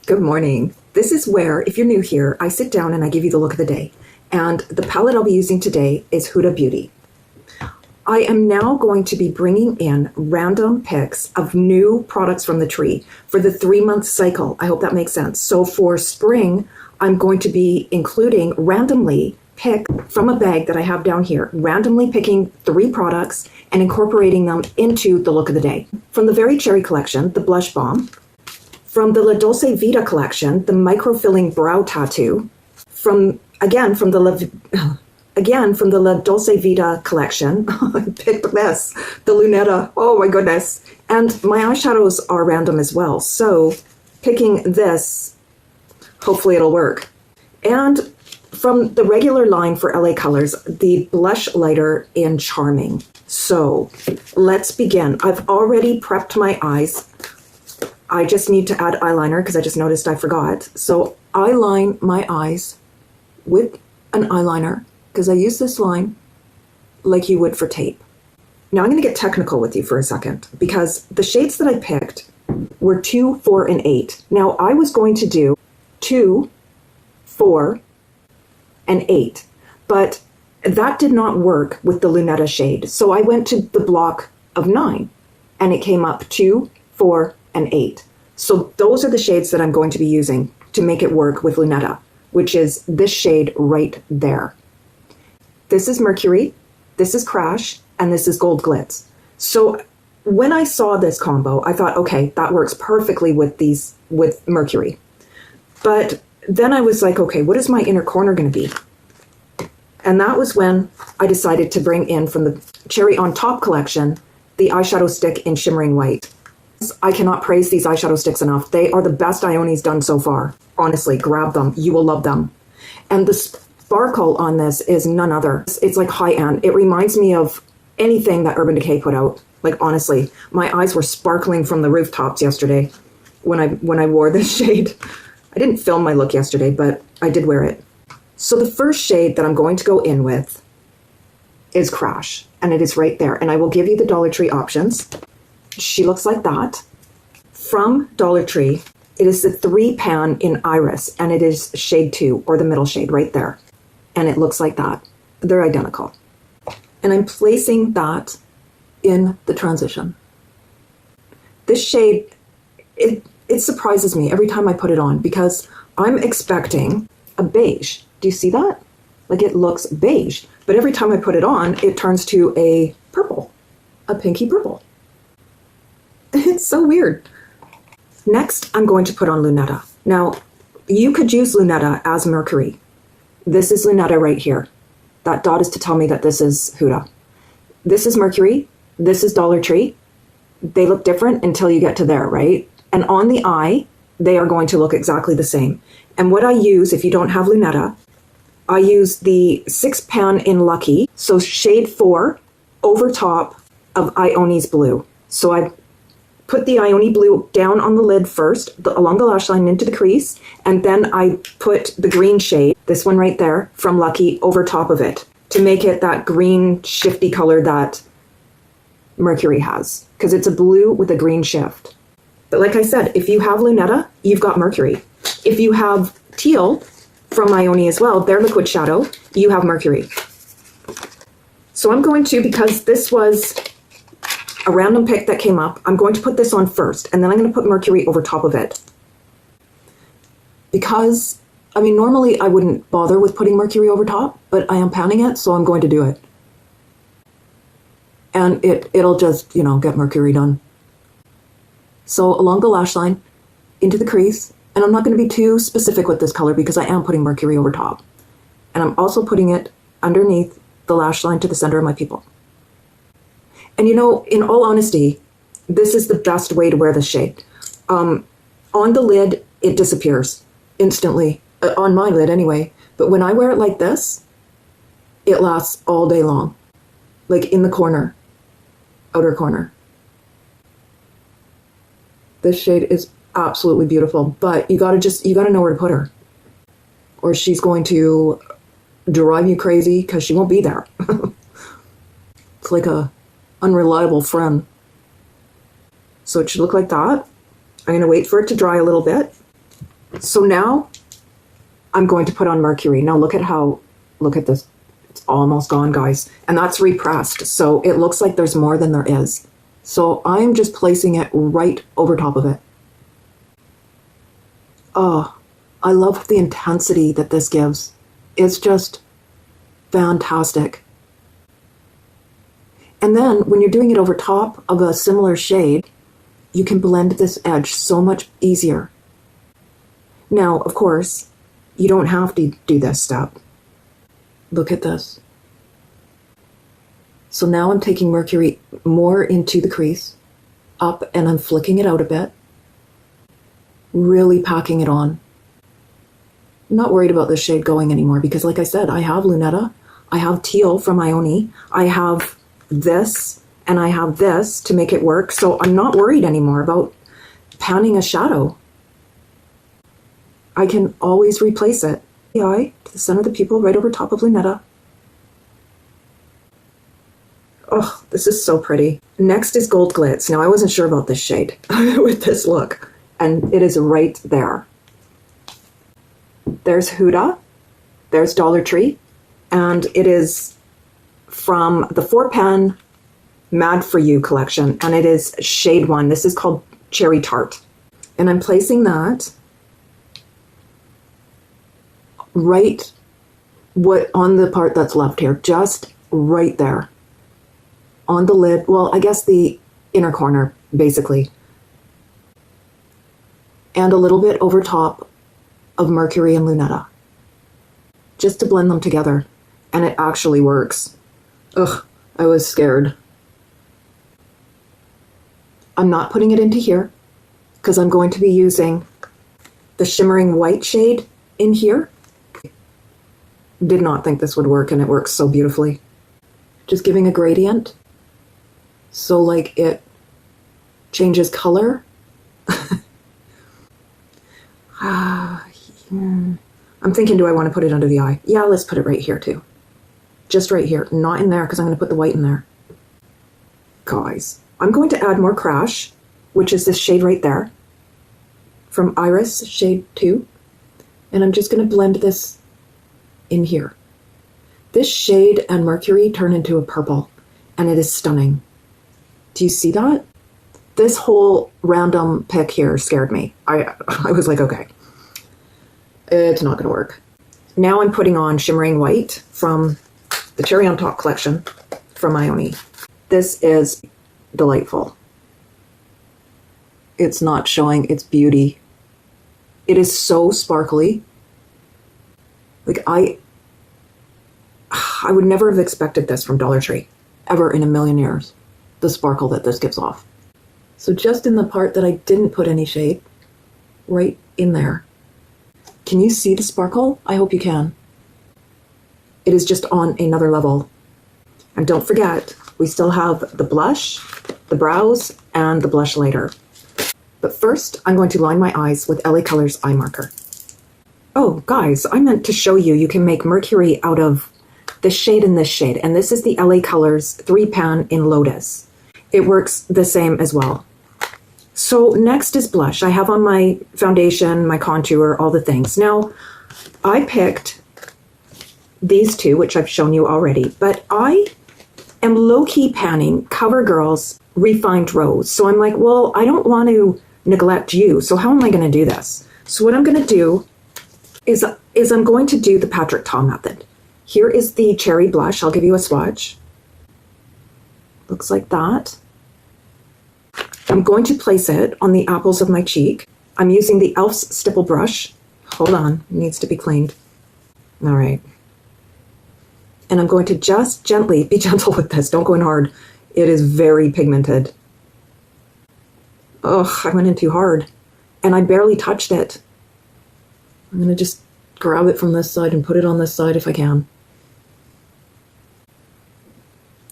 Good morning. This is where, if you're new here, I sit down and I give you the look of the day. And the palette I'll be using today is Huda Beauty. I am now going to be bringing in random picks of new products from the tree for the 3-month cycle. I hope that makes sense. So for spring, I'm going to be including randomly pick from a bag that I have down here, randomly picking 3 products and incorporating them into the look of the day. From the Very Cherry collection, the Blush Balm. From the La Dolce Vita collection, the Micro-Filling Brow Tattoo. From the La Dolce Vita collection, I picked this, the Lunetta, oh my goodness. And my eyeshadows are random as well, so picking this, hopefully it'll work. And from the regular line for LA Colors, the Blush Lighter in Charming. So let's begin. I've already prepped my eyes. I just need to add eyeliner because I just noticed I forgot. So I line my eyes with an eyeliner because I use this line like you would for tape. Now I'm going to get technical with you for a second because the shades that I picked were 2, 4, and 8. Now I was going to do 2, 4, and 8, but that did not work with the Lunetta shade. So I went to the block of 9 and it came up 2, 4, and 8. So those are the shades that I'm going to be using to make it work with Lunetta, which is this shade right there. This is Mercury, this is Crash, and this is Gold Glitz. So when I saw this combo, I thought, okay, that works perfectly with Mercury. But then I was like, okay, what is my inner corner going to be? And that was when I decided to bring in from the Cherry on Top collection, the eyeshadow stick in Shimmering White. I cannot praise these eyeshadow sticks enough. They are the best Ionis done so far. Honestly, grab them. You will love them. And the sparkle on this is none other. It's like high-end. It reminds me of anything that Urban Decay put out. Like, honestly, my eyes were sparkling from the rooftops yesterday when I wore this shade. I didn't film my look yesterday, but I did wear it. So the first shade that I'm going to go in with is Crash, and it is right there. And I will give you the Dollar Tree options. She looks like that. From Dollar Tree, it is the 3-pan in Iris, and it is shade 2, or the middle shade right there. And it looks like that. They're identical. And I'm placing that in the transition. This shade, it surprises me every time I put it on because I'm expecting a beige. Do you see that? Like it looks beige, but every time I put it on, it turns to a purple, a pinky purple. It's so weird. Next, I'm going to put on Lunetta. Now, you could use Lunetta as Mercury. This is Lunetta right here. That dot is to tell me that this is Huda. This is Mercury. This is Dollar Tree. They look different until you get to there, right? And on the eye, they are going to look exactly the same. And what I use, if you don't have Lunetta, I use the 6-pan in Lucky, so shade 4 over top of Ioni's Blue. So I put the Ioni Blue down on the lid first, along the lash line into the crease, and then I put the green shade, this one right there, from Lucky, over top of it to make it that green shifty color that Mercury has, because it's a blue with a green shift. But like I said, if you have Lunetta, you've got Mercury. If you have Teal from Ioni as well, their liquid shadow, you have Mercury. So I'm going to, because this was a random pick that came up, I'm going to put this on first, and then I'm going to put Mercury over top of it. Because, I mean, normally I wouldn't bother with putting Mercury over top, but I am panning it, so I'm going to do it. And it'll just, you know, get Mercury done. So along the lash line, into the crease, and I'm not going to be too specific with this color because I am putting Mercury over top. And I'm also putting it underneath the lash line to the center of my pupil. And you know, in all honesty, this is the best way to wear this shade. On the lid, it disappears instantly, on my lid anyway. But when I wear it like this, it lasts all day long. Like in the corner, outer corner. This shade is absolutely beautiful, but you gotta know where to put her. Or she's going to drive you crazy because she won't be there. It's like a unreliable friend. So it should look like that. I'm going to wait for it to dry a little bit. So now I'm going to put on Mercury. Now look at this. It's almost gone, guys. And that's repressed. So it looks like there's more than there is. So I'm just placing it right over top of it. Oh, I love the intensity that this gives. It's just fantastic. And then when you're doing it over top of a similar shade, you can blend this edge so much easier. Now, of course, you don't have to do this step. Look at this. So now I'm taking Mercury more into the crease, up, and I'm flicking it out a bit, really packing it on. I'm not worried about this shade going anymore because, like I said, I have Lunetta, I have teal from Ioni, I have this, and I have this to make it work. So I'm not worried anymore about panning a shadow. I can always replace it. The eye to the center of the pupil, right over top of Lunetta. Oh, this is so pretty. Next is Gold Glitz. Now I wasn't sure about this shade with this look, and it is right there. There's Huda, there's Dollar Tree, and it is from the 4-pan Mad For You collection, and it is shade 1. This is called Cherry Tart. And I'm placing that right on the part that's left here, just right there on the lid. Well, I guess the inner corner, basically. And a little bit over top of Mercury and Lunetta, just to blend them together. And it actually works. Ugh, I was scared. I'm not putting it into here because I'm going to be using the shimmering white shade in here. Did not think this would work, and it works so beautifully. Just giving a gradient so like it changes color. I'm thinking, do I want to put it under the eye? Yeah, let's put it right here too. Just right here, not in there because I'm going to put the white in there. Guys, I'm going to add more Crash, which is this shade right there from Iris, shade 2. And I'm just going to blend this in here. This shade and Mercury turn into a purple, and it is stunning. Do you see that? This whole random pick here scared me. I was like, okay, it's not going to work. Now I'm putting on Shimmering White from the Cherry on Top collection from Ioni. This is delightful. It's not showing its beauty. It is so sparkly. Like I would never have expected this from Dollar Tree, ever in a million years, the sparkle that this gives off. So just in the part that I didn't put any shade, right in there. Can you see the sparkle? I hope you can. It is just on another level. And don't forget, we still have the blush, the brows, and the blush later. But first, I'm going to line my eyes with LA Colors eye marker. Oh, guys, I meant to show you can make Mercury out of this shade and this shade. And this is the LA Colors 3-pan in Lotus. It works the same as well. So next is blush. I have on my foundation, my contour, all the things. Now, I picked these two, which I've shown you already, but I am low-key panning CoverGirl's Refined Rose. So I'm like, well, I don't want to neglect you. So how am I going to do this? So what I'm going to do is I'm going to do the Patrick Ta method. Here is the cherry blush. I'll give you a swatch. Looks like that. I'm going to place it on the apples of my cheek. I'm using the e.l.f.'s stipple brush. Hold on, it needs to be cleaned. All right. And I'm going to just gently, be gentle with this, don't go in hard. It is very pigmented. Ugh, I went in too hard. And I barely touched it. I'm gonna just grab it from this side and put it on this side if I can.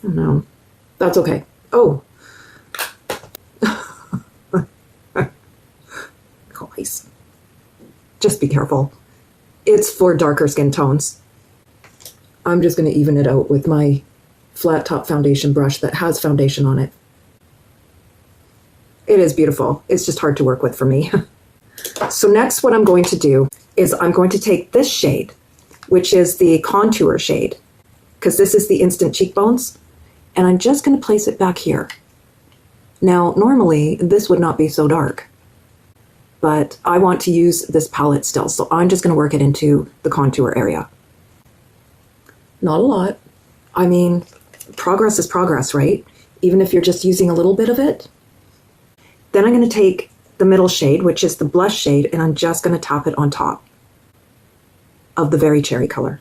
Oh no, that's okay. Oh. Guys, just be careful. It's for darker skin tones. I'm just going to even it out with my flat top foundation brush that has foundation on it. It is beautiful. It's just hard to work with for me. So next what I'm going to do is I'm going to take this shade, which is the contour shade, because this is the Instant Cheekbones, and I'm just going to place it back here. Now, normally this would not be so dark, but I want to use this palette still, so I'm just going to work it into the contour area. Not a lot. I mean, progress is progress, right? Even if you're just using a little bit of it. Then I'm going to take the middle shade, which is the blush shade, and I'm just going to tap it on top of the Very Cherry color.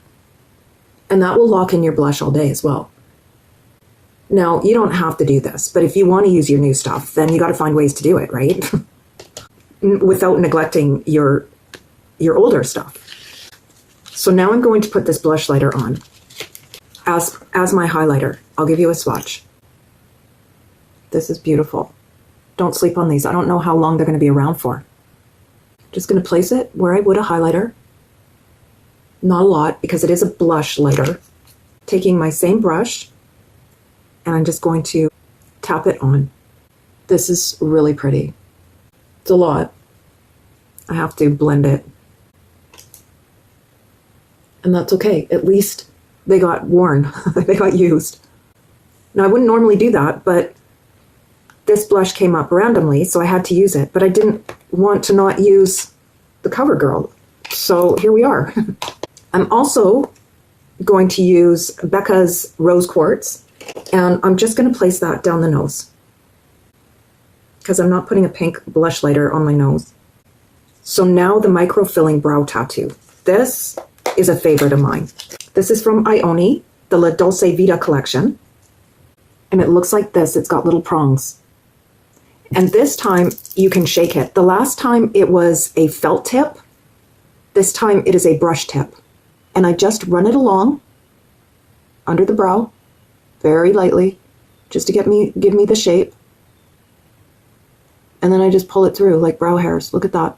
And that will lock in your blush all day as well. Now, you don't have to do this, but if you want to use your new stuff, then you got to find ways to do it, right? Without neglecting your older stuff. So now I'm going to put this blush lighter on as my highlighter. I'll give you a swatch. This is beautiful. Don't sleep on these. I don't know how long they're going to be around for. Just going to place it where I would a highlighter. Not a lot, because it is a blush lighter. Taking my same brush, and I'm just going to tap it on. This is really pretty. It's a lot. I have to blend it. And that's okay. At least they got worn. They got used. Now, I wouldn't normally do that, but this blush came up randomly, so I had to use it. But I didn't want to not use the CoverGirl. So here we are. I'm also going to use Becca's Rose Quartz, and I'm just going to place that down the nose because I'm not putting a pink blush lighter on my nose. So now the micro filling brow tattoo. This is a favorite of mine. This is from Ioni, the La Dolce Vita collection, and it looks like this. It's got little prongs. And this time you can shake it. The last time it was a felt tip. This time it is a brush tip. And I just run it along under the brow very lightly just to give me the shape. And then I just pull it through like brow hairs. Look at that.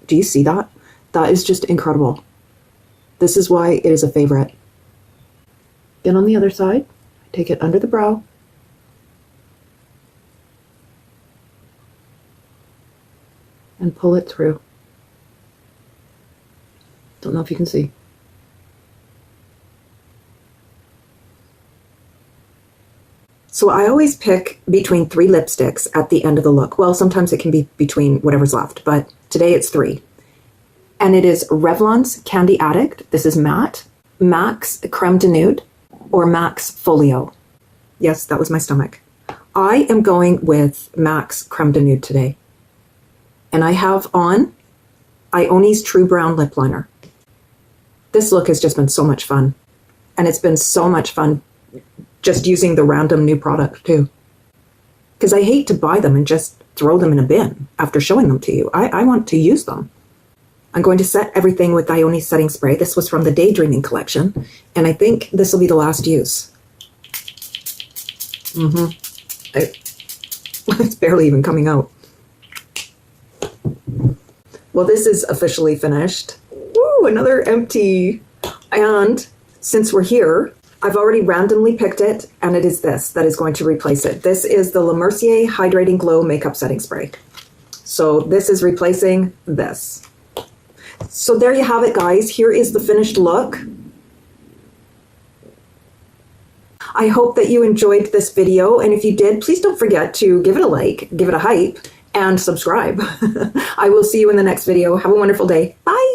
Do you see that? That is just incredible. This is why it is a favorite. Then on the other side, take it under the brow. And pull it through. Don't know if you can see. So I always pick between 3 lipsticks at the end of the look. Well, sometimes it can be between whatever's left, but today it's 3. And it is Revlon's Candy Addict. This is matte, Max Creme de Nude, or Max Folio. Yes, that was my stomach. I am going with Max Creme de Nude today. And I have on Ioni's True Brown Lip Liner. This look has just been so much fun. And it's been so much fun just using the random new product too. Because I hate to buy them and just throw them in a bin after showing them to you. I want to use them. I'm going to set everything with Ioni's setting spray. This was from the Daydreaming collection. And I think this will be the last use. It's barely even coming out. Well, this is officially finished. Woo, another empty. And since we're here, I've already randomly picked it, and it is this that is going to replace it. This is the La Mercier Hydrating Glow Makeup Setting Spray. So this is replacing this. So there you have it, guys. Here is the finished look. I hope that you enjoyed this video, and if you did, please don't forget to give it a like, give it a hype, and subscribe. I will see you in the next video. Have a wonderful day. Bye!